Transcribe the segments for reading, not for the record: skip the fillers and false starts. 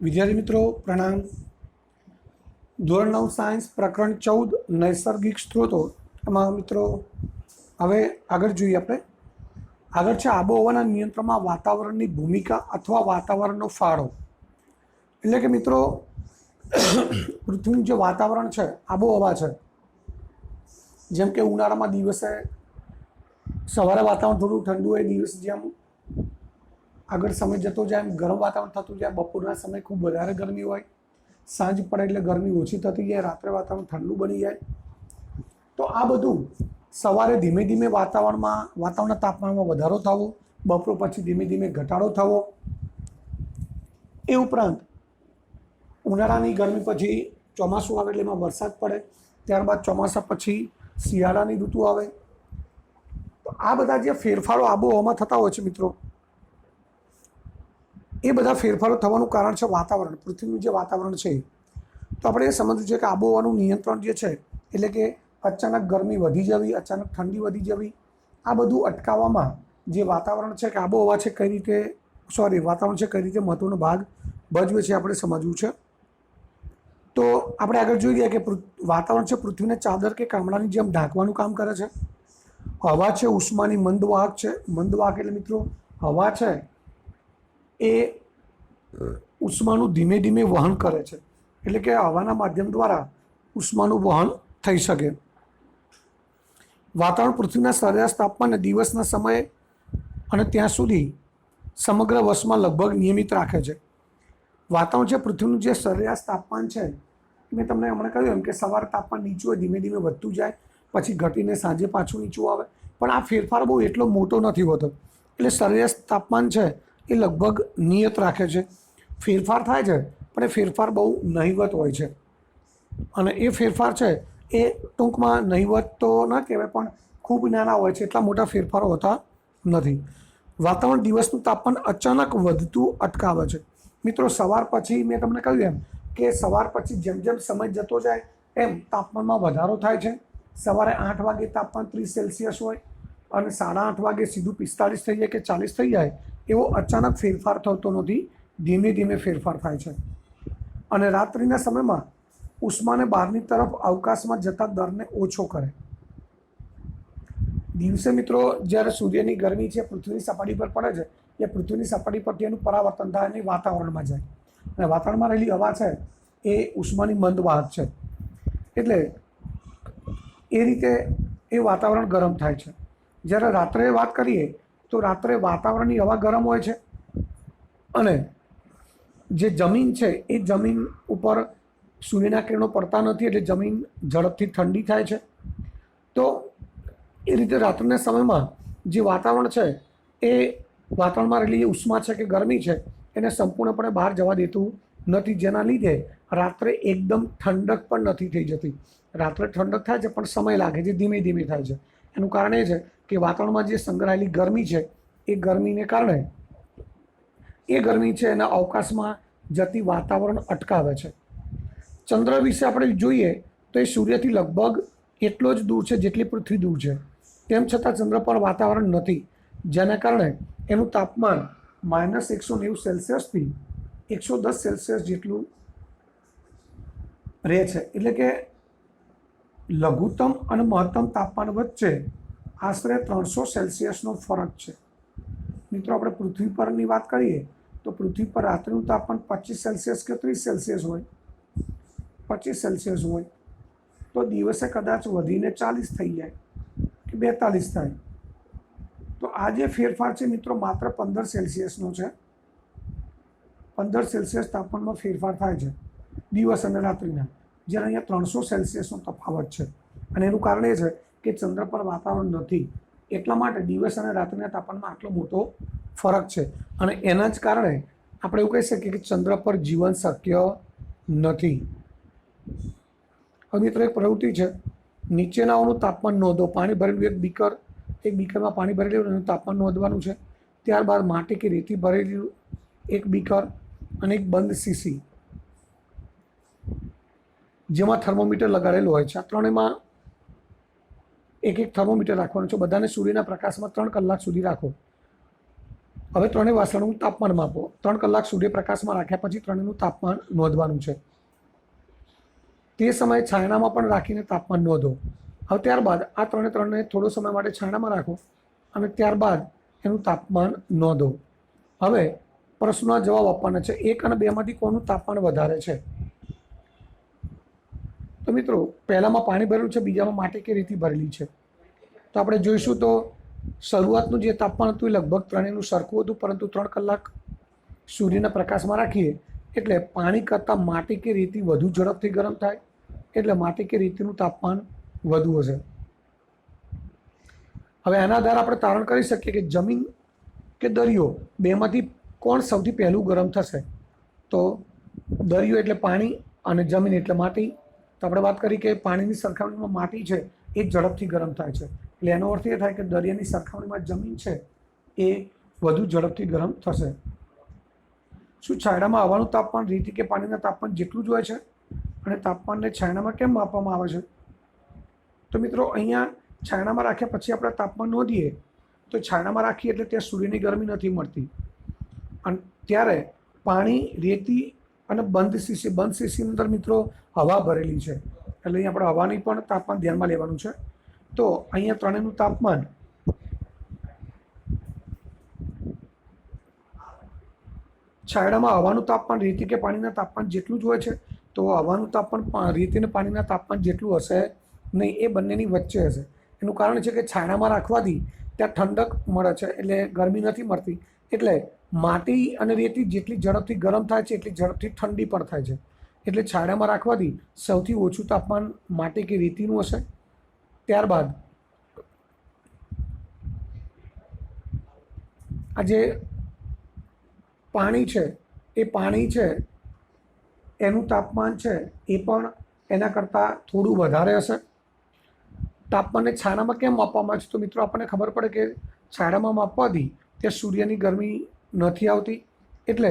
विद्यार्थी मित्रों प्रणाम। धोरण 9 सायन्स प्रकरण 14 नैसर्गिक स्त्रोतो एमां मित्रों हवे आगळ जोईए आपणे। आगळ छे आबोहवाना नियंत्रणमां वातावरणनी भूमिका अथवा वातावरणनो फाळो। એટલે કે મિત્રો પૃથ્વીનું જે વાતાવરણ છે, આબોહવા છે, જેમ કે ઉનાળામાં દિવસે સવારે વાતાવરણ થોડું ઠંડુ હોય, દિવસ જેમ આગળ સમય જતો જાય એમ ગરમ વાતાવરણ થતું જાય, બપોરના સમય ખૂબ વધારે ગરમી હોય, સાંજ પડે એટલે ગરમી ઓછી થતી જાય, રાત્રે વાતાવરણ ઠંડુ બની જાય। તો આ બધું સવારે ધીમે ધીમે વાતાવરણના તાપમાનમાં વધારો થવો, બપોર પછી ધીમે ધીમે ઘટાડો થવો, એ ઉપરાંત ઉનાળાની ગરમી પછી ચોમાસું આવે એટલે એમાં વરસાદ પડે, ત્યારબાદ ચોમાસા પછી શિયાળાની ઋતુ આવે। તો આ બધા જે ફેરફારો આબોહવામાં થતા હોય છે મિત્રો, એ બધા ફેરફારો થવાનું કારણ છે વાતાવરણ, પૃથ્વીનું જે વાતાવરણ છે। તો આપણે એ સમજવું છે કે આબોહવાનું નિયંત્રણ જે છે, એટલે કે અચાનક ગરમી વધી જવી, અચાનક ઠંડી વધી જવી, આ બધું અટકાવવામાં જે વાતાવરણ છે કે આબોહવા છે કઈ રીતે વાતાવરણ છે કઈ રીતે મહત્વનો ભાગ ભજવે છે આપણે સમજવું છે। તો આપણે આગળ જોઈ ગયા કે વાતાવરણ છે પૃથ્વીને ચાદર કે કામડાની જેમ ઢાંકવાનું કામ કરે છે। હવા છે ઉષ્માની મંદવાહક છે। મંદવાહક એટલે મિત્રો હવા છે એ ઉષ્માનું ધીમે ધીમે વહન કરે છે, એટલે કે હવાના માધ્યમ દ્વારા ઉષ્માનું વહન થઈ શકે। વાતાવરણ પૃથ્વીના સરેરાશ તાપમાનને દિવસના સમયે અને ત્યાં સુધી સમગ્ર વર્ષમાં લગભગ નિયમિત રાખે છે। વાતાવરણ છે પૃથ્વીનું જે સરેરાશ તાપમાન છે, મેં તમને હમણાં કહ્યું એમ કે સવારે તાપમાન નીચું હોય, ધીમે ધીમે વધતું જાય, પછી ઘટીને સાંજે પાછું નીચું આવે, પણ આ ફેરફાર બહુ એટલો મોટો નથી હોતો, એટલે સરેરાશ તાપમાન છે એ લગભગ નિયત રાખે છે। ફેરફાર થાય છે પણ એ ફેરફાર બહુ નહિવત હોય છે, અને એ ફેરફાર છે એ ટૂંકમાં નહિવત તો ના કહેવાય પણ ખૂબ નાના હોય છે, એટલા મોટા ફેરફારો હોતા નથી। વાતાવરણ દિવસનું તાપમાન અચાનક વધતું અટકાવે છે। મિત્રો સવાર પછી મેં તમને કહ્યું એમ કે સવાર પછી જેમ જેમ સમય જતો જાય એમ તાપમાનમાં વધારો થાય છે। સવારે 8 વાગે તાપમાન 30 સેલ્સિયસ હોય અને 8:30 વાગે સીધું 45 થઈ જાય કે 40 થઈ જાય, એવો અચાનક ફેરફાર થતો નથી, ધીમે ધીમે ફેરફાર થાય છે। અને રાત્રિના સમયમાં ઉષ્માને બહારની તરફ અવકાશમાં જતા દરને ઓછો કરે। દિવસે મિત્રો જ્યારે સૂર્યની ગરમી છે પૃથ્વીની સપાટી પર પડે છે, એ પૃથ્વીની સપાટી પરથી એનું પરાવર્તન થાય અને વાતાવરણમાં જાય, અને વાતાવરણમાં રહેલી હવા છે એ ઉષ્માની મંદવાહક છે, એટલે એ રીતે એ વાતાવરણ ગરમ થાય છે। જ્યારે રાત્રે વાત કરીએ તો રાત્રે વાતાવરણની હવા ગરમ હોય છે, અને જે જમીન છે એ જમીન ઉપર સૂર્યના કિરણો પડતા નથી, એટલે જમીન ઝડપથી ઠંડી થાય છે। તો એ રીતે રાત્રિના સમયમાં જે વાતાવરણ છે એ વાતાવરણમાં રહેલી ઉષ્મા છે કે ગરમી છે એને સંપૂર્ણપણે બહાર જવા દેતું નથી, જેના લીધે રાત્રે એકદમ ઠંડક પણ નથી થઈ જતી। રાત્રે ઠંડક થાય છે પણ સમય લાગે છે, ધીમે ધીમે થાય છે। એનું કારણ એ છે કે વાતાવરણમાં જે સંગ્રહાયેલી ગરમી છે એ ગરમીને કારણે એ ગરમી છે એના અવકાશમાં જતી વાતાવરણ અટકાવે છે। ચંદ્ર વિશે આપણે જોઈએ તો એ સૂર્યથી લગભગ એટલો જ દૂર છે જેટલી પૃથ્વી દૂર છે, તેમ છતાં ચંદ્ર પર વાતાવરણ નથી, જેના કારણે એનું તાપમાન -190 સેલ્સિયસથી 110 સેલ્સિયસ જેટલું રહે છે। એટલે કે લઘુત્તમ અને મહત્તમ તાપમાન વચ્ચે આશરે 300 સેલ્સિયસનો ફરક છે। મિત્રો આપણે પૃથ્વી પરની વાત કરીએ તો પૃથ્વી પર રાત્રિનું તાપમાન 25 સેલ્સિયસ કે 30 સેલ્સિયસ હોય, 25 સેલ્સિયસ હોય, તો દિવસે કદાચ વધીને 40 થઈ જાય કે 42 થાય। તો આ જે ફેરફાર છે મિત્રો માત્ર 15 સેલ્સિયસનો છે। 15 સેલ્સિયસ તાપમાનમાં ફેરફાર થાય છે દિવસ અને રાત્રિના, જ્યારે અહીંયા 300 સેલ્સિયસનો તફાવત છે, અને એનું કારણ એ છે કે ચંદ્ર પર વાતાવરણ નથી, એટલા માટે દિવસ અને રાત્રિના તાપમાનમાં આટલો મોટો ફરક છે, અને એના જ કારણે આપણે એવું કહી શકીએ કે ચંદ્ર પર જીવન શક્ય નથી। હવે મિત્રો એક પ્રવૃત્તિ છે, નીચેનાઓનું તાપમાન નોંધો। પાણી ભરેલું એક બીકરમાં પાણી ભરેલું એનું તાપમાન નોંધવાનું છે। ત્યારબાદ માટી કે રેતી ભરેલું એક બીકર અને એક બંધ શીશી જેમાં થર્મોમીટર લગાડેલું હોય છે, આ ત્રણેયમાં એક થર્મોમીટર રાખવાનું છે। બધાને સૂર્યના પ્રકાશમાં 3 કલાક સુધી રાખો। હવે ત્રણેય વાસણનું તાપમાન માપો। 3 કલાક સૂર્યપ્રકાશમાં રાખ્યા પછી ત્રણેયનું તાપમાન નોંધવાનું છે। તે સમયે છાયણામાં પણ રાખીને તાપમાન નોંધો। હવે ત્યારબાદ આ ત્રણે થોડો સમય માટે છાયણામાં રાખો અને ત્યારબાદ એનું તાપમાન નોંધો। હવે પ્રશ્નના જવાબ આપવાના છે। 1 અને 2 માંથી કોનું તાપમાન વધારે છે? તો મિત્રો પહેલામાં પાણી ભરેલું છે, બીજામાં માટી કે રેતી ભરેલી છે। તો આપણે જોઈશું તો શરૂઆતનું જે તાપમાન હતું એ લગભગ ત્રણેયનું સરખું હતું, પરંતુ 3 કલાક સૂર્યના પ્રકાશમાં રાખીએ એટલે પાણી કરતાં માટી કે રેતી વધુ ઝડપથી ગરમ થાય, એટલે માટી કે રેતીનું તાપમાન વધુ હશે। હવે આના આધારે આપણે તારણ કરી શકીએ કે જમીન કે દરિયો બેમાંથી કોણ સૌથી પહેલું ગરમ થશે? તો દરિયો એટલે પાણી અને જમીન એટલે માટી। તો આપણે વાત કરી કે પાણીની સરખામણીમાં માટી છે એ ઝડપથી ગરમ થાય છે, એટલે એનો અર્થ એ થાય કે દરિયાની સરખામણીમાં જમીન છે એ વધુ ઝડપથી ગરમ થશે। શું છાયડામાં હવાનું તાપમાન રેતી કે પાણીના તાપમાન જેટલું જ હોય છે? અને તાપમાનને છાયડામાં કેમ માપવામાં આવે છે? તો મિત્રો અહીંયા છાયડામાં રાખ્યા પછી આપણે તાપમાન નોંધીએ તો છાયડામાં રાખીએ એટલે ત્યાં સૂર્યની ગરમી નથી મળતી, અને ત્યારે પાણી, રેતી અને બંધ શીશીની અંદર મિત્રો હવા ભરેલી છે, એટલે અહીંયા આપણે હવાની પણ તાપમાન ધ્યાનમાં લેવાનું છે। તો અહીંયા ત્રણેયનું તાપમાન છાયડામાં હવાનું તાપમાન રેતી કે પાણીના તાપમાન જેટલું જ હોય છે, તો હવાનું તાપમાન રેતી અને પાણીના તાપમાન જેટલું હશે નહીં, એ બંનેની વચ્ચે હશે। એનું કારણ છે કે છાયડામાં રાખવાથી ત્યાં ઠંડક મળે છે, એટલે ગરમી નથી મળતી, એટલે માટી અને રેતી જેટલી ઝડપથી ગરમ થાય છે એટલી ઝડપથી ઠંડી પણ થાય છે, એટલે છાયડામાં રાખવાથી સૌથી ઓછું તાપમાન માટી કે રેતીનું હશે। ત્યારબાદ આ જે પાણી છે એ પાણી છે એનું તાપમાન છે એ પણ એના કરતાં થોડું વધારે હશે। તાપમાનને છાયડામાં કેમ માપવામાં આવે છે? તો મિત્રો આપણને ખબર પડે કે છાયડામાં માપવાથી ત્યાં સૂર્યની ગરમી નથી આવતી, એટલે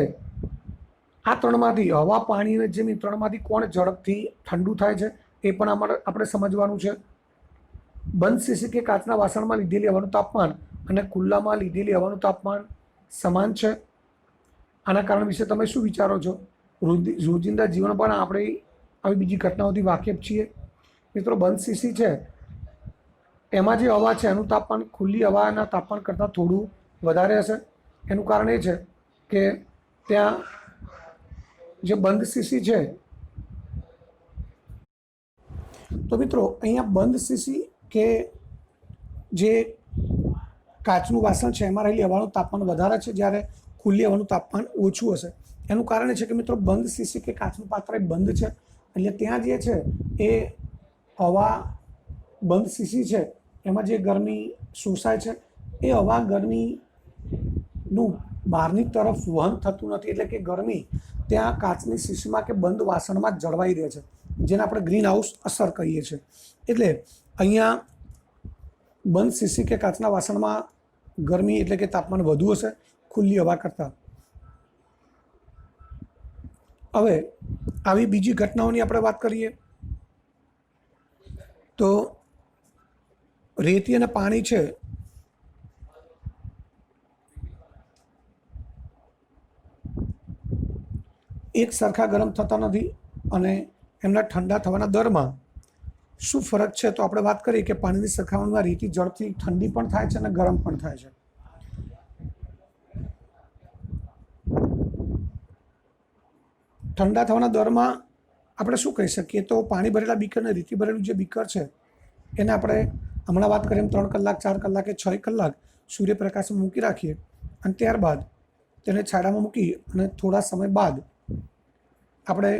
આ ત્રણમાંથી હવા, પાણી અને જમીન ત્રણમાંથી કોણ ઝડપથી ઠંડુ થાય છે એ પણ આપણે સમજવાનું છે। બંધ શીશી કે કાચના વાસણમાં લીધેલી હવાનું તાપમાન અને ખુલ્લામાં લીધેલી હવાનું તાપમાન સમાન છે। આના કારણ વિશે તમે શું વિચારો છો? રોજિંદા જીવન પણ આપણે આવી બીજી ઘટનાઓથી વાકેફ છીએ। મિત્રો બંધ શીશી છે એમાં જે હવા છે એનું તાપમાન ખુલ્લી હવાના તાપમાન કરતાં થોડું વધારે હશે। એનું કારણ એ છે કે ત્યાં જે બંધ શીશી છે, તો મિત્રો અહીંયા બંધ શીશી કે જે કાચનું વાસણ છે એમાં રહેલી હવાનું તાપમાન વધારે છે, જ્યારે ખુલ્લી હવાનું તાપમાન ઓછું હશે। એનું કારણ એ છે કે મિત્રો બંધ શીશી કે કાચનું પાત્ર એ બંધ છે, એટલે ત્યાં જે છે એ હવા બંધ શીશી છે એમાં જે ગરમી શોષાય છે એ હવા ગરમીનું બહારની તરફ વહન થતું નથી, એટલે કે ગરમી ત્યાં કાચની શીશીમાં કે બંધ વાસણમાં જ જળવાઈ રહે છે, જેને આપણે ગ્રીન હાઉસ અસર કહીએ છીએ। એટલે અહીંયા બંધ શીશી કે કાચના વાસણમાં ગરમી એટલે કે તાપમાન વધુ હશે ખુલ્લી હવા કરતાં। હવે આવી બીજી ઘટનાઓની આપણે વાત કરીએ તો રેતી અને પાણી છે એક સરખા ગરમ થતા નથી, અને એમના ઠંડા થવાના દરમાં શું ફરક છે? તો આપણે વાત કરીએ કે પાણીની સરખામણીમાં રેતી ઝડપથી ઠંડી પણ થાય છે અને ગરમ પણ થાય છે। ઠંડા થવાના દરમાં આપણે શું કહી શકીએ? તો પાણી ભરેલા બીકર અને રેતી ભરેલું જે બીકર છે એને આપણે હમણાં વાત કરીએ એમ 3 કલાક, 4 કલાક કે 6 કલાક સૂર્યપ્રકાશમાં મૂકી રાખીએ અને ત્યારબાદ તેને છાયડામાં મૂકી અને થોડા સમય બાદ આપણે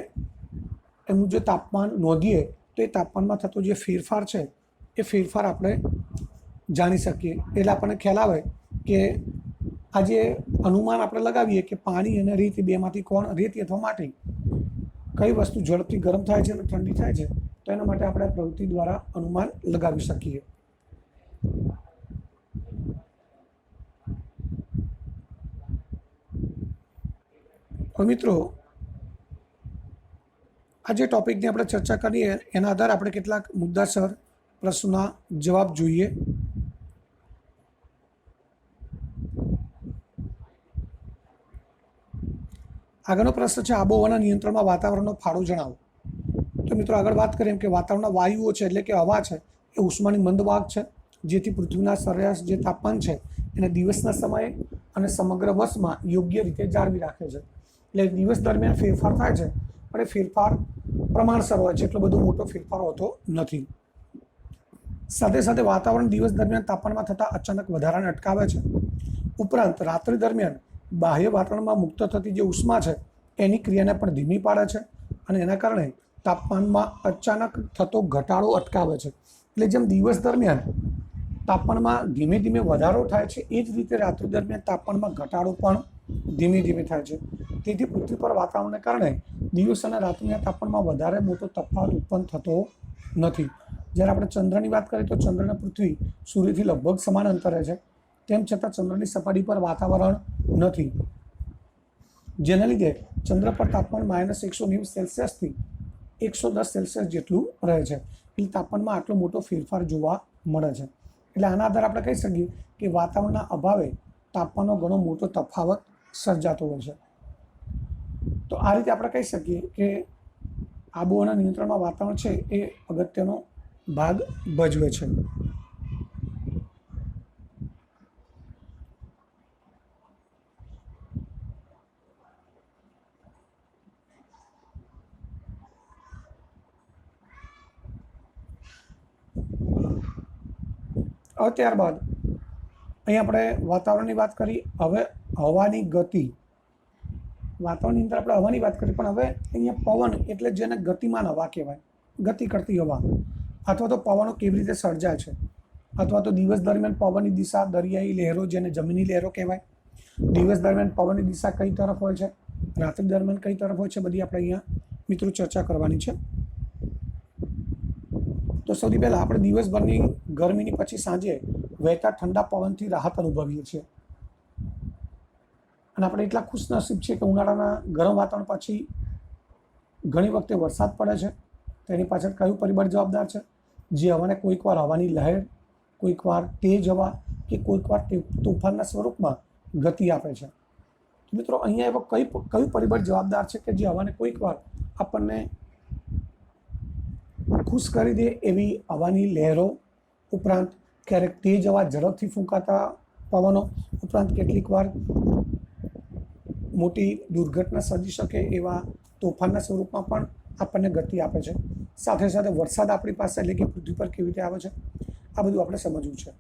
એનું જે તાપમાન નોંધીએ તો એ તાપમાનમાં થતો જે ફેરફાર છે એ ફેરફાર આપણે જાણી શકીએ। એટલે આપણને ખ્યાલ આવે કે આ જે અનુમાન આપણે લગાવીએ કે પાણી અને રેતી બેમાંથી કોણ, રેતી અથવા માટી કઈ વસ્તુ ઝડપથી ગરમ થાય છે અને ઠંડી થાય છે, તો એના માટે આપણે પ્રવૃત્તિ દ્વારા અનુમાન લગાવી શકીએ। તો મિત્રો આ જે ટોપિકની આપણે ચર્ચા કરીએ એના આધારે આપણે કેટલાક મુદ્દાસર પ્રશ્નોના જવાબ જોઈએ। આગળનો પ્રશ્ન છે આબોહવાના નિયંત્રણમાં વાતાવરણનો ફાળો જણાવો. તો મિત્રો આગળ વાત કરીએ કે વાતાવરણના વાયુઓ છે એટલે કે હવા છે એ ઉષ્માની મંદ વાહક છે, જેથી પૃથ્વીના સરેરાશ જે તાપમાન છે એને દિવસના સમયે અને સમગ્ર વર્ષમાં યોગ્ય રીતે જાળવી રાખે છે. એટલે દિવસ દરમિયાન ફેરફાર થાય છે પણ એ ફેરફાર પ્રમાણસર હોય છે, એટલો બધો મોટો ફેરફાર હોતો નથી. સાથે સાથે વાતાવરણ દિવસ દરમિયાન તાપમાનમાં થતા અચાનક વધારાને અટકાવે છે. ઉપરાંત રાત્રિ દરમિયાન બાહ્ય વાતાવરણમાં મુક્ત થતી જે ઉષ્મા છે એની ક્રિયાને પણ ધીમી પાડે છે અને એના કારણે તાપમાનમાં અચાનક થતો ઘટાડો અટકાવે છે. એટલે જેમ દિવસ દરમિયાન તાપમાનમાં ધીમે ધીમે વધારો થાય છે, એ જ રીતે રાત્રિ દરમિયાન તાપમાનમાં ઘટાડો પણ ધીમે ધીમે થાય છે. તેથી પૃથ્વી પર વાતાવરણને કારણે દિવસ અને રાત્રિના તાપમાનમાં વધારે મોટો તફાવત ઉત્પન્ન થતો નથી. જ્યારે આપણે ચંદ્રની વાત કરીએ તો ચંદ્ર અને પૃથ્વી સૂર્યથી લગભગ સમાન અંતરે છે, તેમ છતાં ચંદ્રની સપાટી પર વાતાવરણ નથી, જેના લીધે ચંદ્ર પર તાપમાન -190 સેલ્સિયસથી 110 સેલ્સિયસ જેટલું રહે છે. એટલે તાપમાનમાં આટલો મોટો ફેરફાર જોવા મળે છે. એટલે આના આધારે આપણે કહી શકીએ કે વાતાવરણના અભાવે તાપમાનનો ઘણો મોટો તફાવત સર્જાતો હોય છે. તો આ રીતે આપણે કહી શકીએ કે આબોહવાના નિયંત્રણમાં વાતાવરણ છે એ અગત્યનો ભાગ ભજવે છે. હવે ત્યારબાદ અહીં આપણે વાતાવરણની વાત કરી. હવે હવાની ગતિ, વાતાવરણની અંદર આપણે હવાની વાત કરી, પણ હવે અહીંયા પવન એટલે જેને ગતિમાન હવા કહેવાય, ગતિ કરતી હવા, અથવા તો પવનો કેવી રીતે સર્જાય છે, અથવા તો દિવસ દરમિયાન પવનની દિશા, દરિયાઈ લહેરો જેને જમીની લહેરો કહેવાય, દિવસ દરમિયાન પવનની દિશા કઈ તરફ હોય છે, રાત્રિ દરમિયાન કઈ તરફ હોય છે, બધી આપણે અહીંયા મિત્રો ચર્ચા કરવાની છે. તો સૌથી પહેલાં આપણે દિવસભરની ગરમીની પછી સાંજે વહેતા ઠંડા પવનથી રાહત અનુભવીએ છીએ અને આપણે એટલા ખુશનસીબ છીએ કે ઉનાળાના ગરમ વાતાવરણ પછી ઘણી વખતે વરસાદ પડે છે. તેની પાછળ કયું પરિબળ જવાબદાર છે? જે હવાને કોઈક વાર હવાની લહેર, કોઈક વાર તેજ હવા કે કોઈક વાર તોફાનના સ્વરૂપમાં ગતિ આપે છે. મિત્રો અહીંયા એવો કયું પરિબળ જવાબદાર છે કે જે હવાને કોઈક વાર આપણને ખુશ કરી દે એવી હવાની લહેરો, ઉપરાંત ક્યારેક તેજ હવા, ઝડપથી ફૂંકાતા પવનો, ઉપરાંત કેટલીક વાર મોટી દુર્ઘટના સર્જી શકે એવા તોફાનના સ્વરૂપમાં પણ આપણને ગતિ આપે છે. સાથે સાથે વરસાદ આપણી પાસે એટલે કે પૃથ્વી પર કેવી રીતે આવે છે, આ બધું આપણે સમજવું છે.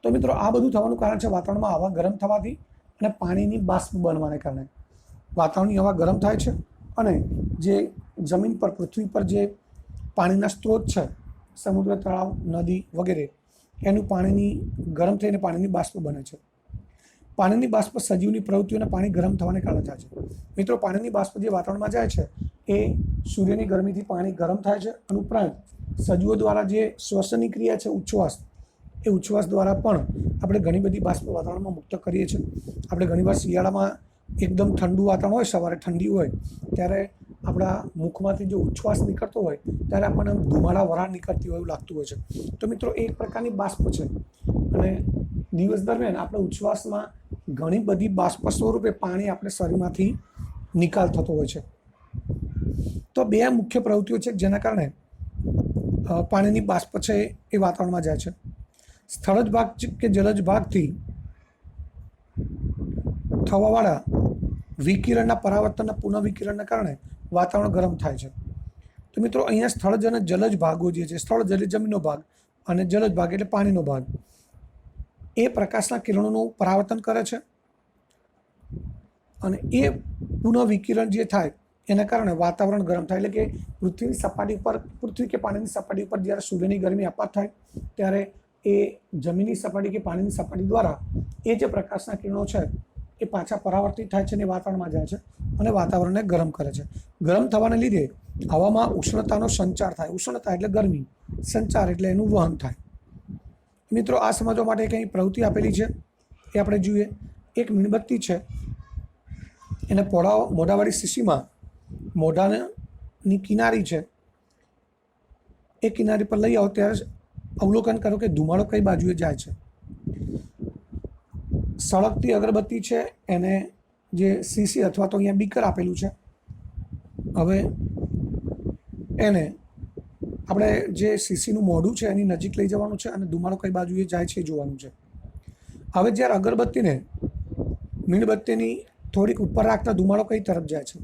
તો મિત્રો આ બધું થવાનું કારણ છે વાતાવરણમાં હવા ગરમ થવાથી અને પાણીની બાષ્પ બનવાને કારણે. વાતાવરણની હવા ગરમ થાય છે અને જે જમીન પર, પૃથ્વી પર જે પાણીના સ્ત્રોત છે, સમુદ્ર, તળાવ, નદી વગેરે, એનું પાણીની ગરમ થઈને પાણીની બાષ્પ બને છે. પાણીની બાષ્પ સજીવની પ્રવૃત્તિઓને પાણી ગરમ થવાને કારણે થાય છે. મિત્રો પાણીની બાષ્પ જે વાતાવરણમાં જાય છે એ સૂર્યની ગરમીથી પાણી ગરમ થાય છે અને ઉપરાંત સજીવો દ્વારા જે શ્વસનની ક્રિયા છે, ઉચ્છ્વાસ, એ ઉચ્છ્વાસ દ્વારા પણ આપણે ઘણી બધી બાષ્પ વાતાવરણમાં મુક્ત કરીએ છીએ. આપણે ઘણીવાર શિયાળામાં એકદમ ઠંડુ વાતાવરણ હોય, સવારે ઠંડી હોય, ત્યારે આપણા મુખમાંથી જો ઉચ્છ્વાસ નીકળતો હોય ત્યારે આપણને ધુમાડા વરાળ નીકળતી હોય એવું લાગતું હોય છે. તો મિત્રો એ એક પ્રકારની બાષ્પ છે અને દિવસ દરમિયાન આપણે ઉચ્છ્વાસમાં ઘણી બધી બાષ્પ સ્વરૂપે પાણી આપણે શરીરમાંથી નિકાલ થતો હોય છે. તો બે મુખ્ય પ્રવૃત્તિઓ છે જેના કારણે પાણીની બાષ્પ છે એ વાતાવરણમાં જાય છે. સ્થળજ ભાગ કે જલજ ભાગથી થવાવાળા વિકિરણના પરાવર્તનના પુનઃવિકિરણના કારણે વાતાવરણ ગરમ થાય છે. તો મિત્રો અહીંયા સ્થળજ અને જલજ ભાગો જે છે, સ્થળજ એટલે જમીનનો ભાગ અને જલજ ભાગ એટલે પાણીનો ભાગ, એ પ્રકાશના કિરણોનું પરાવર્તન કરે છે અને એ પુનઃવિકિરણ જે થાય એના કારણે વાતાવરણ ગરમ થાય. એટલે કે પૃથ્વીની સપાટી પર, પૃથ્વી કે પાણીની સપાટી ઉપર જ્યારે સૂર્યની ગરમી આપાત થાય ત્યારે એ જમીનની સપાટી કે પાણીની સપાટી દ્વારા એ જે પ્રકાશના કિરણો છે એ પાછા પરાવર્તિત થાય છે અને વાતાવરણમાં જાય છે અને વાતાવરણને ગરમ કરે છે. ગરમ થવાને લીધે હવામાં ઉષ્ણતાનો સંચાર થાય. ઉષ્ણતા એટલે ગરમી, સંચાર એટલે એનું વહન થાય. મિત્રો આ સમજવા માટે કંઈ પ્રવૃત્તિ આપેલી છે એ આપણે જોઈએ. એક મીણબત્તી છે, એને મોઢાવાળી શીશીમાં મોઢાની કિનારી છે, એ કિનારી પર લઈ આવો ત્યારે અવલોકન કરો કે ધુમાડો કઈ બાજુએ જાય છે. સળગતી અગરબત્તી છે, એને જે સીસી અથવા તો અહીંયા બીકર આપેલું છે, હવે એને આપણે જે સીસીનું મોઢું છે એની નજીક લઈ જવાનું છે અને ધુમાડો કઈ બાજુએ જાય છે એ જોવાનું છે. હવે જ્યારે અગરબત્તીને મીણબત્તીની થોડીક ઉપર રાખતા ધુમાડો કઈ તરફ જાય છે,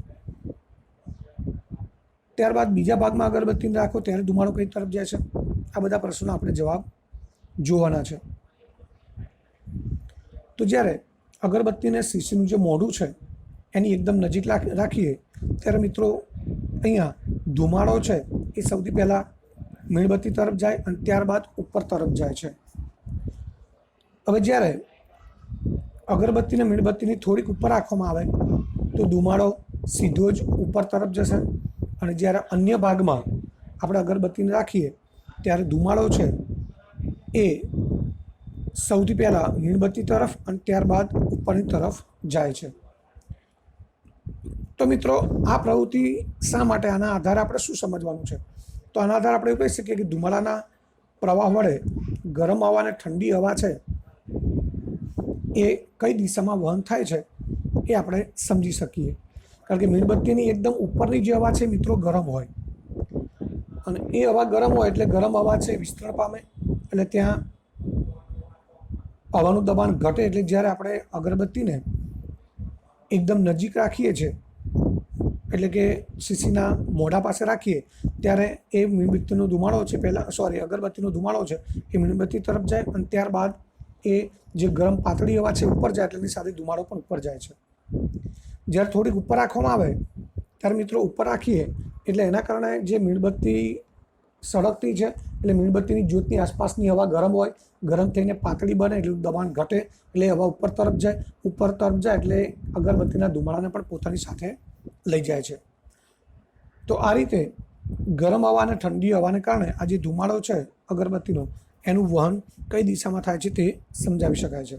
ત્યારબાદ બીજા ભાગમાં અગરબત્તીને રાખો ત્યારે ધુમાડો કઈ તરફ જાય છે, આ બધા પ્રશ્નો આપણે જવાબ જોવાના છે. તો જ્યારે અગરબત્તીને સીસીનું જે મોઢું છે એની એકદમ નજીક રાખીએ ત્યારે મિત્રો અહીંયા ધુમાડો છે એ સૌથી પહેલાં મીણબત્તી તરફ જાય અને ત્યારબાદ ઉપર તરફ જાય છે. હવે જ્યારે અગરબત્તીને મીણબત્તીની થોડીક ઉપર રાખવામાં આવે તો ધુમાડો સીધો જ ઉપર તરફ જશે અને જ્યારે અન્ય ભાગમાં આપણે અગરબત્તીને રાખીએ ત્યારે ધુમાડો છે એ સૌથી પહેલાં મીણબત્તી તરફ અને ત્યારબાદ ઉપરની તરફ જાય છે. તો મિત્રો આ પ્રવૃત્તિ શા માટે, આના આધારે આપણે શું સમજવાનું છે? તો આના આધારે આપણે એવું કહી શકીએ કે ધુમાડાના પ્રવાહ વડે ગરમ હવા અને ઠંડી હવા છે એ કઈ દિશામાં વહન થાય છે એ આપણે સમજી શકીએ. કારણ કે મીણબત્તીની એકદમ ઉપરની જે હવા છે મિત્રો ગરમ હોય અને એ હવા ગરમ હોય એટલે ગરમ હવા છે વિસ્તરણ પામે એટલે ત્યાં હવાનું દબાણ ઘટે. એટલે જ્યારે આપણે અગરબત્તીને એકદમ નજીક રાખીએ છીએ એટલે કે સીસીના મોઢા પાસે રાખીએ ત્યારે એ મીણબત્તીનો ધુમાડો છે અગરબત્તીનો ધુમાડો છે એ મીણબત્તી તરફ જાય અને ત્યારબાદ એ જે ગરમ પાતળી હવા છે ઉપર જાય એટલે એની સાથે ધુમાડો પણ ઉપર જાય છે. જ્યારે થોડીક ઉપર રાખવામાં આવે ત્યારે મિત્રો ઉપર રાખીએ એટલે એના કારણે જે મીણબત્તી સળગતી છે એટલે મીણબત્તીની જ્યોતની આસપાસની હવા ગરમ હોય, ગરમ થઈને પાતળી બને એટલે દબાણ ઘટે એટલે હવા ઉપર તરફ જાય એટલે અગરબત્તીના ધુમાડાને પણ પોતાની સાથે લઈ જાય છે. તો આ રીતે ગરમ હવા અને ઠંડી હવાને કારણે આ જે ધુમાડો છે અગરબત્તીનો એનું વહન કઈ દિશામાં થાય છે તે સમજાવી શકાય છે.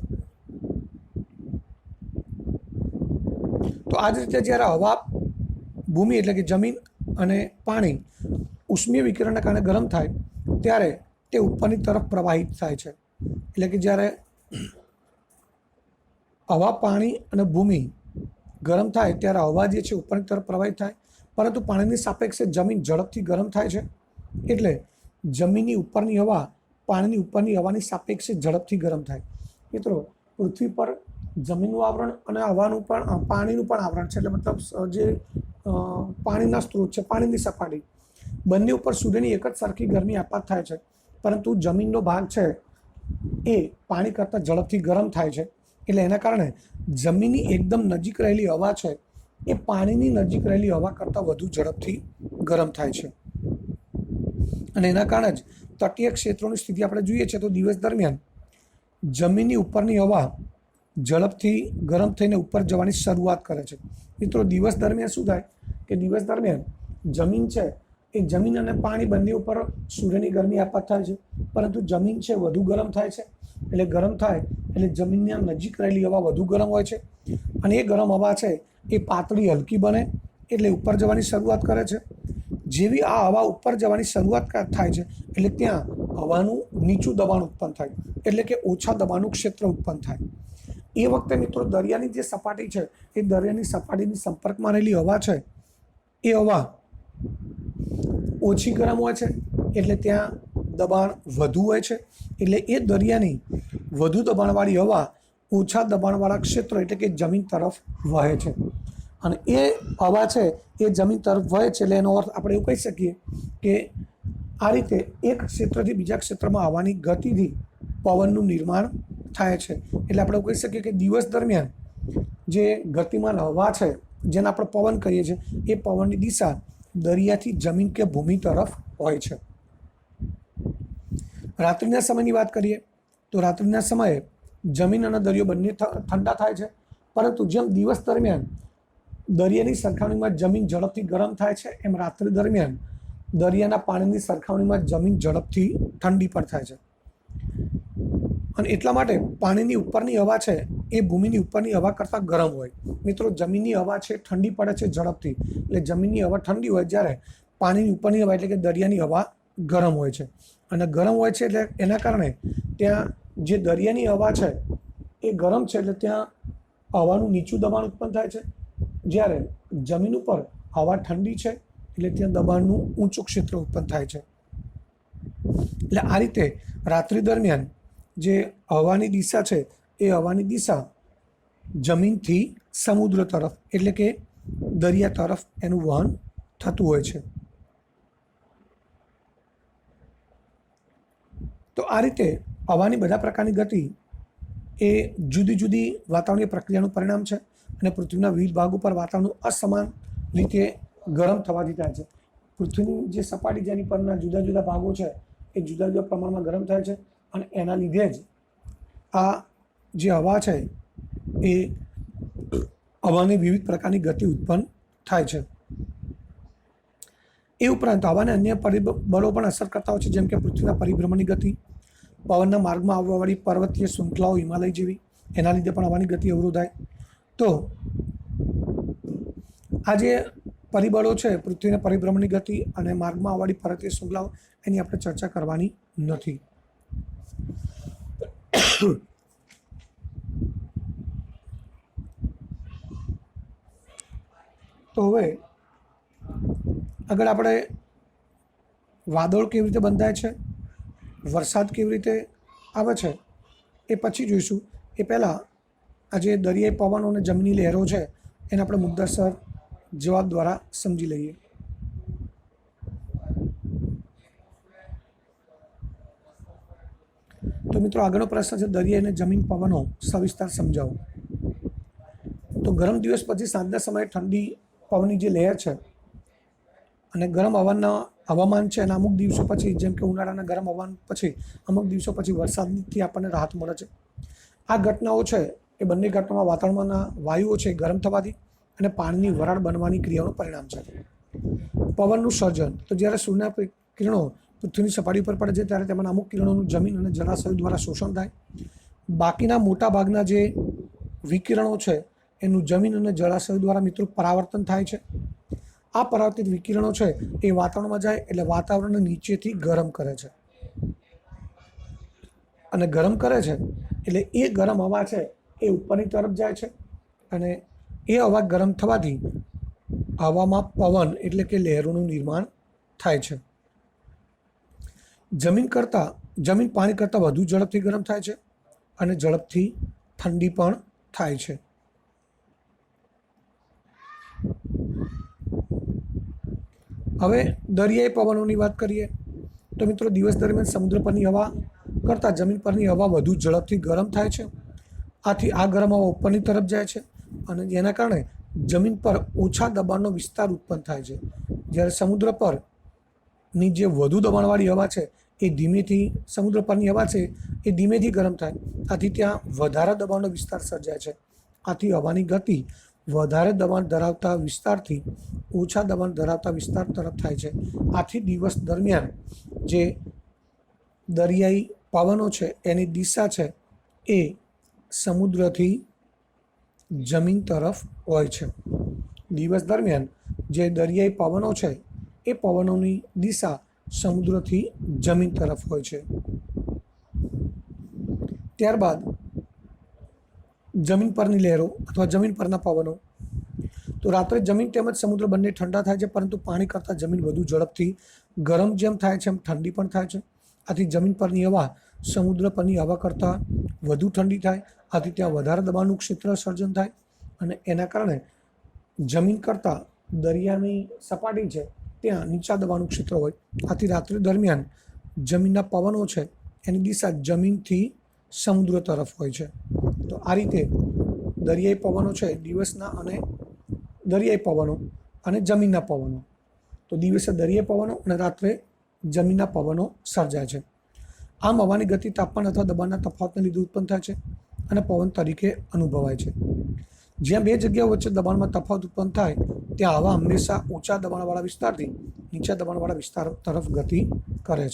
તો આ જ રીતે જ્યારે હવા, ભૂમિ એટલે કે જમીન અને પાણી ઉષ્મીય વિકિરણના કારણે ગરમ થાય ત્યારે તે ઉપરની તરફ પ્રવાહિત થાય છે. એટલે કે જ્યારે હવા, પાણી અને ભૂમિ ગરમ થાય ત્યારે હવા જે છે ઉપરની તરફ પ્રવાહિત થાય, પરંતુ પાણીની સાપેક્ષે જમીન ઝડપથી ગરમ થાય છે એટલે જમીનની ઉપરની હવા પાણીની ઉપરની હવાની સાપેક્ષે ઝડપથી ગરમ થાય. મિત્રો પૃથ્વી પર જમીનનું આવરણ અને હવાનું પણ પાણીનું પણ આવરણ છે એટલે મતલબ જે પાણીના સ્ત્રોત છે, પાણીની સપાટી બંને ઉપર સૂર્યની એક જ સરખી ગરમી આપાત થાય છે, પરંતુ જમીનનો ભાગ છે એ પાણી કરતાં ઝડપથી ગરમ થાય છે. એટલે એના કારણે જમીનની એકદમ નજીક રહેલી હવા છે એ પાણીની નજીક રહેલી હવા કરતાં વધુ ઝડપથી ગરમ થાય છે. અને એના કારણે જ તટીય ક્ષેત્રોની સ્થિતિ આપણે જોઈએ છીએ તો દિવસ દરમિયાન જમીનની ઉપરની હવા ઝડપથી ગરમ થઈને ઉપર જવાની શરૂઆત કરે છે. મિત્રો દિવસ દરમિયાન શું થાય કે દિવસ દરમિયાન જમીન છે એ જમીન અને પાણી બંને ઉપર સૂર્યની ગરમી આપાત થાય છે, પરંતુ જમીન છે વધુ ગરમ થાય છે. એટલે ગરમ થાય એટલે જમીનની નજીક રહેલી હવા વધુ ગરમ હોય છે અને એ ગરમ હવા છે એ પાતળી હલકી બને એટલે ઉપર જવાની શરૂઆત કરે છે. જેવી આ હવા ઉપર જવાની શરૂઆત થાય છે એટલે ત્યાં હવાનું નીચું દબાણ ઉત્પન્ન થાય એટલે કે ઓછા દબાણનું ક્ષેત્ર ઉત્પન્ન થાય. એ વખતે મિત્રો દરિયાની જે સપાટી છે એ દરિયાની સપાટીની સંપર્કમાં રહેલી હવા છે એ હવા ઓછી ગરમ હોય છે એટલે ત્યાં દબાણ વધુ હોય છે એટલે એ દરિયાની વધુ દબાણવાળી હવા ઓછા દબાણવાળા ક્ષેત્રો એટલે કે જમીન તરફ વહે છે અને એ હવા છે એ જમીન તરફ વહે છે. એટલે એનો અર્થ આપણે એવું કહી શકીએ કે આ રીતે એક ક્ષેત્રથી બીજા ક્ષેત્રમાં હવાની ગતિથી પવનનું નિર્માણ થાય છે. એટલે આપણે એવું કહી શકીએ કે દિવસ દરમિયાન જે ગતિમાન હવા છે જેને આપણે પવન કહીએ છીએ એ પવનની દિશા દરિયાથી જમીન કે ભૂમિ તરફ હોય છે. રાત્રિના સમયની વાત કરીએ તો રાત્રિના સમયે જમીન અને દરિયો બંને ઠંડા થાય છે, પરંતુ જેમ દિવસ દરમિયાન દરિયાની સરખામણીમાં જમીન ઝડપથી ગરમ થાય છે એમ રાત્રિ દરમિયાન દરિયાના પાણીની સરખામણીમાં જમીન ઝડપથી ઠંડી પણ થાય છે. અને એટલા માટે પાણીની ઉપરની હવા છે એ ભૂમિની ઉપરની હવા કરતાં ગરમ હોય. મિત્રો જમીનની હવા છે ઠંડી પડે છે ઝડપથી, એટલે જમીનની હવા ઠંડી હોય જ્યારે પાણીની ઉપરની હવા એટલે કે દરિયાની હવા ગરમ હોય છે. અને ગરમ હોય છે એટલે એના કારણે ત્યાં જે દરિયાની હવા છે એ ગરમ છે એટલે ત્યાં હવાનું નીચું દબાણ ઉત્પન્ન થાય છે, જ્યારે જમીન ઉપર હવા ઠંડી છે એટલે ત્યાં દબાણનું ઊંચું ક્ષેત્ર ઉત્પન્ન થાય છે. એટલે આ રીતે રાત્રિ દરમિયાન જે હવાની દિશા છે એ હવાની દિશા જમીનથી સમુદ્ર તરફ એટલે કે દરિયા તરફ એનું વહન થતું હોય છે. તો આ રીતે હવાની બધા પ્રકારની ગતિ એ જુદી જુદી વાતાવરણીય પ્રક્રિયાનું પરિણામ છે અને પૃથ્વીના વિવિધ ભાગો પર વાતાવરણ અસમાન રીતે ગરમ થવાથી થાય છે. પૃથ્વીની જે સપાટી જેની પરના જુદા જુદા ભાગો છે એ જુદા જુદા પ્રમાણમાં ગરમ થાય છે અને એના લીધે જ આ જે હવા છે એ હવાની વિવિધ પ્રકારની ગતિ ઉત્પન્ન થાય છે. એ ઉપરાંત હવાને અન્ય પરિબળો પણ અસર કરતા હોય છે, જેમ કે પૃથ્વીના પરિભ્રમણની ગતિ, પવનના માર્ગમાં આવવાવાળી પર્વતીય શૃંખલાઓ હિમાલય જેવી, એના લીધે પણ હવાની ગતિ અવરોધાય. તો આ જે પરિબળો છે પૃથ્વીના પરિભ્રમણની ગતિ અને માર્ગમાં આવવાળી પર્વતીય શૃંખલાઓ, એની આપણે ચર્ચા કરવાની નથી. તો હવે આગળ આપણે વાદળ કેવી રીતે બંધાય છે, વરસાદ કેવી રીતે આવે છે એ પછી જોઈશું. એ પહેલાં આ જે દરિયાઈ પવનો અને જમીની લહેરો છે એને આપણે મુદ્દાસર જવાબ દ્વારા સમજી લઈએ. તો મિત્રો આગળનો પ્રશ્ન છે, દરિયા અને જમીન પવનો સવિસ્તાર સમજાવો. તો ગરમ દિવસ પછી સાંજના સમયે ઠંડી પવનની જે લહેર છે અને ગરમ હવામાન છે અને અમુક દિવસો પછી, જેમ કે ઉનાળાના ગરમ હવામાન પછી અમુક દિવસો પછી વરસાદથી આપણને રાહત મળે છે. આ ઘટનાઓ છે એ બંને ઘટનામાં વાતાવરણના વાયુઓ છે ગરમ થવાથી અને પાણીની વરાળ બનવાની ક્રિયાનું પરિણામ છે. પવનનું સર્જન, તો જ્યારે સૂર્યના કિરણો પૃથ્વીની સપાટી પર પડે છે ત્યારે તેમાંના અમુક કિરણોનું જમીન અને જળાશયો દ્વારા શોષણ થાય. બાકીના મોટા ભાગના જે વિકિરણો છે એનું જમીન અને જળાશયો દ્વારા મિત્રો પરાવર્તન થાય છે. આ પરાવર્તિત વિકિરણો છે એ વાતાવરણમાં જાય એટલે વાતાવરણને નીચેથી ગરમ કરે છે અને ગરમ કરે છે એટલે એ ગરમ હવા છે એ ઉપરની તરફ જાય છે અને એ હવા ગરમ થવાથી હવામાં પવન એટલે કે લહેરોનું નિર્માણ થાય છે. જમીન પાણી કરતાં વધુ ઝડપથી ગરમ થાય છે અને ઝડપથી ઠંડી પણ થાય છે. હવે દરિયાઈ પવનોની વાત કરીએ તો મિત્રો દિવસ દરમિયાન સમુદ્ર પરની હવા કરતાં જમીન પરની હવા વધુ ઝડપથી ગરમ થાય છે. આથી આ ગરમ હવા ઉપરની તરફ જાય છે અને જેના કારણે જમીન પર ઓછા દબાણનો વિસ્તાર ઉત્પન્ન થાય છે, જ્યારે સમુદ્ર પરની જે વધુ દબાણવાળી હવા છે એ સમુદ્ર પરની હવા છે એ ધીમેથી ગરમ થાય, આથી ત્યાં વધારે દબાણનો વિસ્તાર સર્જાય છે. આથી હવાની ગતિ વધારે દબાણ ધરાવતા વિસ્તારથી ઓછા દબાણ ધરાવતા વિસ્તાર તરફ થાય છે. આથી દિવસ દરમિયાન જે દરિયાઈ પવનો છે એની દિશા છે એ સમુદ્રથી જમીન તરફ હોય છે. દિવસ દરમિયાન જે દરિયાઈ પવનો છે એ પવનોની દિશા સમુદ્રથી જમીન તરફ હોય છે. ત્યારબાદ જમીન પરની લહેરો અથવા જમીન પરના પવનો. તો રાત્રે જમીન તેમજ સમુદ્ર બંને ઠંડા થાય છે, પરંતુ પાણી કરતાં જમીન વધુ ઝડપથી ગરમ જેમ થાય છે એમ ઠંડી પણ થાય છે. આથી જમીન પરની હવા સમુદ્ર પરની હવા કરતાં વધુ ઠંડી થાય, આથી ત્યાં વધારે દબાણનું ક્ષેત્ર સર્જન થાય અને એના કારણે જમીન કરતાં દરિયાની સપાટી છે ત્યાં નીચા દબાણનું ક્ષેત્ર હોય. આથી રાત્રિ દરમિયાન જમીનના પવનો છે એની દિશા જમીનથી સમુદ્ર તરફ હોય છે. તો આ રીતે દરિયાઈ પવનો છે દિવસના અને દરિયાઈ પવનો અને જમીનના પવનો. તો દિવસે દરિયાઈ પવનો અને રાત્રે જમીનના પવનો સર્જાય છે. આમ હવાની ગતિ તાપમાન અથવા દબાણના તફાવતને લીધે ઉત્પન્ન થાય છે અને પવન તરીકે અનુભવાય છે. જ્યાં બે જગ્યાઓ વચ્ચે દબાણમાં તફાવત ઉત્પન્ન થાય ત્યાં હવા હંમેશા ઊંચા દબાણવાળા વિસ્તારથી નીચા દબાણવાળા વિસ્તાર તરફ ગતિ કરે છે.